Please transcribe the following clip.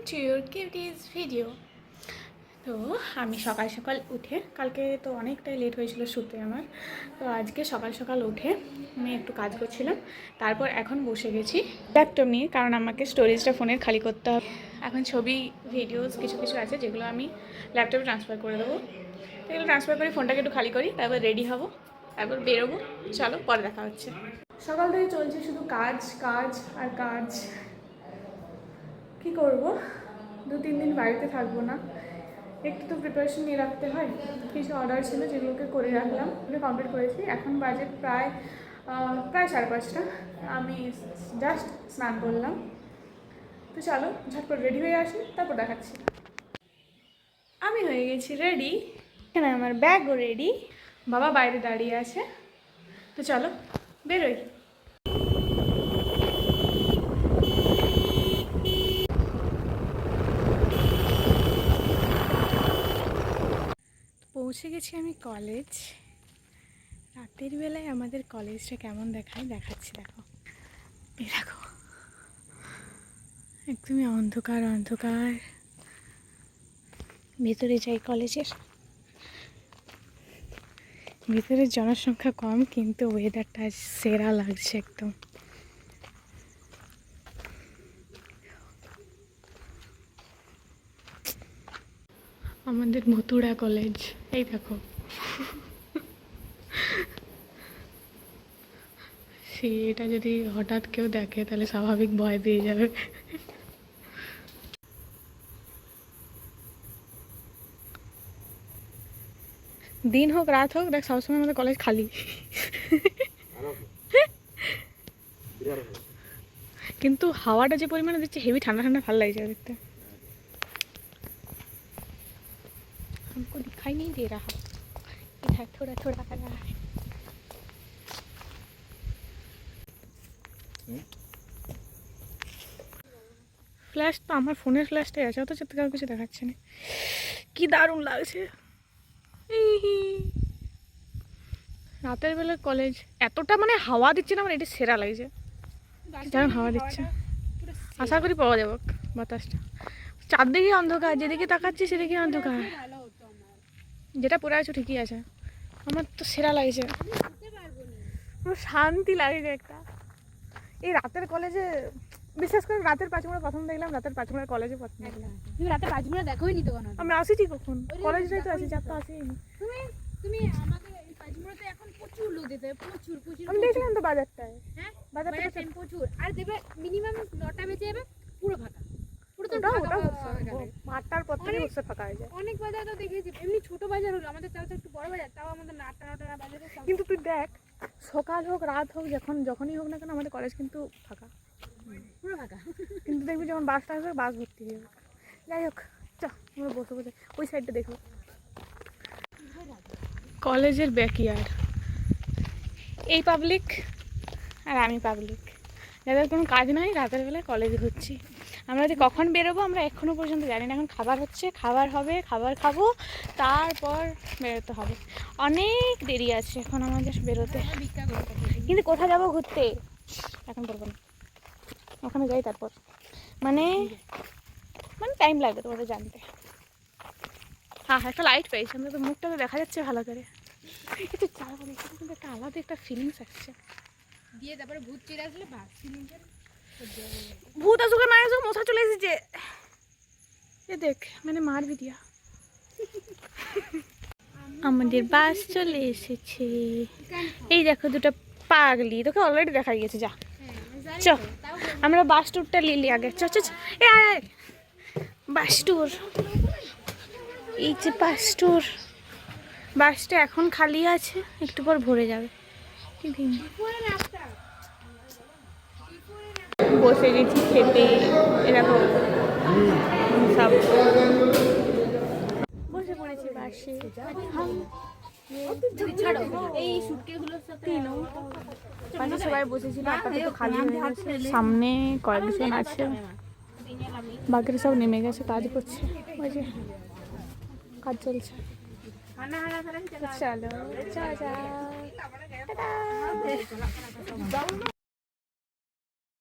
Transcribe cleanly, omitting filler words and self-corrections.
To your কিউটিজ video. তো আমি সকাল সকাল উঠে, কালকে তো অনেকটাই লেট হয়েছিল শুতে আমার, তো আজকে সকাল সকাল উঠে আমি একটু কাজ করছিলাম, তারপর এখন বসে গেছি ল্যাপটপ নিয়ে, কারণ আমাকে স্টোরেজটা ফোনের খালি করতে হবে। এখন ছবি ভিডিওস কিছু কিছু আছে যেগুলো আমি ল্যাপটপে ট্রান্সফার করে দেবো, এগুলো ট্রান্সফার করে ফোনটাকে একটু খালি করি, তারপর রেডি হব, তারপর বেরোবো। চলো পরে দেখা হচ্ছে। সকাল থেকে চলছে শুধু কাজ কাজ আর কাজ। কী করবো, 2-3 দিন বাড়িতে থাকবো না, একটু তো প্রিপারেশন নিয়ে রাখতে হয়। কিছু অর্ডার ছিল যেগুলোকে করে রাখলাম, ওগুলো কমপ্লিট করেছি। এখন বাজে প্রায় 5:30। আমি জাস্ট স্নান করলাম, তো চলো ঝটপট রেডি হয়ে আসি, তারপর দেখাচ্ছি। আমি হয়ে গেছি রেডি, এখানে আমার ব্যাগও রেডি, বাবা বাইরে দাঁড়িয়ে আছে, তো চলো বেরোই। পৌঁছে গেছি আমি কলেজ। রাতের বেলায় আমাদের কলেজটা কেমন দেখায় দেখাচ্ছি, দেখো এই দেখো, একদমই অন্ধকার অন্ধকার। ভেতরে যাই, কলেজের ভেতরে জনসংখ্যা কম, কিন্তু ওয়েদারটা সেরা লাগছে একদম। আমাদের মথুরা কলেজ, এই দেখো, এটা যদি হঠাৎ কেউ দেখে তাহলে স্বাভাবিক ভয় পেয়ে যাবে। দিন হোক রাত হোক, দেখ সবসময় আমাদের কলেজ খালি, কিন্তু হাওয়াটা যে পরিমাণে দিচ্ছে হেভি ঠান্ডা ঠান্ডা ভালো লাগছে দেখতে। हमको दिखाई नहीं दे रहा, इधर थोड़ा थोड़ा आ रहा है। ফ্ল্যাশ তো আমার ফোনের ফ্ল্যাশটাই আছে, অথচ কারো কিছু দেখাচ্ছে না। কি দারুণ লাগছে রাতের বেলা কলেজ, এতটা মানে হাওয়া দিচ্ছে না, মানে এটা সেরা লাগছে, দারুণ হাওয়া দিচ্ছে। আশা করি পাওয়া যাবে বাতাসটা। চারদিকে অন্ধকার, যেদিকে তাকাচ্ছি সেদিকে অন্ধকার। যেটা পরে আছো ঠিকই আছে, আমার তো সেরা লাগছে, পুরো শান্তি লাগছে একটা। এই রাতের কলেজে, বিশেষ করে রাতের পাঁচমোড়া প্রথম দেখলাম, রাতের পাঁচমোড়া কলেজে প্রথম দেখলাম। তুমি রাতে পাঁচমোড়া দেখোই নি তো? কেন আমি আসিছি কখন, কলেজটাই তো আছি, চার তো আসিনি। তুমি আমাকে এই পাঁচমোড়াতে এখন প্রচুর লোক যেতে, প্রচুর প্রচুর। আমি দেখলাম তো বাজারটায়, হ্যাঁ বাজারটা প্রচুর। আর দেবে মিনিমাম 9টা বেজে যাবে, পুরো ফাঁকা, পুরো তো ওটা 8টার পর থেকে বসে ফাঁকা হয়ে যায়। অনেক বাজার তো দেখেছি, এমনি ছোট বাজার হলো, আমাদের তাও তো একটু বড় বাজার, তাও আমাদের 8টা বাজারে। কিন্তু তুই দেখ, সকাল হোক রাত হোক, যখনই হোক না কেন আমাদের কলেজ কিন্তু ফাঁকা, পুরো ফাঁকা। কিন্তু দেখবি যখন বাসটা আসবে বাস ভর্তি হয়ে যাবে। যাই হোক, আমরা বসে বসে ওই সাইডটা দেখো, কলেজের ব্যাকইয়ার্ড। এই পাবলিক আর আমি পাবলিক, যাদের কোনো কাজ নাই, রাতের বেলায় কলেজে ঘুরছি। আমরা যে কখন বেরোবো আমরা এখনো পর্যন্ত জানি না। এখন খাবার হচ্ছে, খাবার হবে, খাবার খাবো, তারপর বেরোতে হবে। অনেক দেরি আছে এখন আমাদের বেরোতে, কিন্তু কোথায় যাবো ঘুরতে এখন বলবো না, ওখানে যাই তারপর, মানে টাইম লাগবে তোমাদের জানতে। হ্যাঁ, একটা লাইট পেয়েছি, আমরা তো মুখটা তো দেখা যাচ্ছে ভালো করে, একটু চালা বলে কিন্তু একটা আলাদা একটা ফিলিংস আসছে। দিয়ে তারপরে ভূত চলে আসলে বাস সিলিন্ডার, ভূত আসুক না আসুক, মশা চলে এসেছে, এ দেখ মানে মারবি দিয়া। আমাদের বাস চলে এসেছে, এই দেখো দুটো পাগলি, তোকে অলরেডি দেখা গিয়েছে। যা চ, আমরা বাস ট্যুরটা নিলি আগে, চ চ, এ আয় বাস ট্যুর। এই যে বাস ট্যুর, বাসটা এখন খালি আছে, একটু পর ভরে যাবে। বসে গেছি খেতে, এরকম সব বসে পড়েছি বাসে। বাসে সবাই বসেছিল, আপাতত খালি হয়ে গেছে, সামনে কয়েকজন আছে, বাকিরা সব নেমে গেছে, কাজ করছে, ওই যে কাজ চলছে। চলো, চা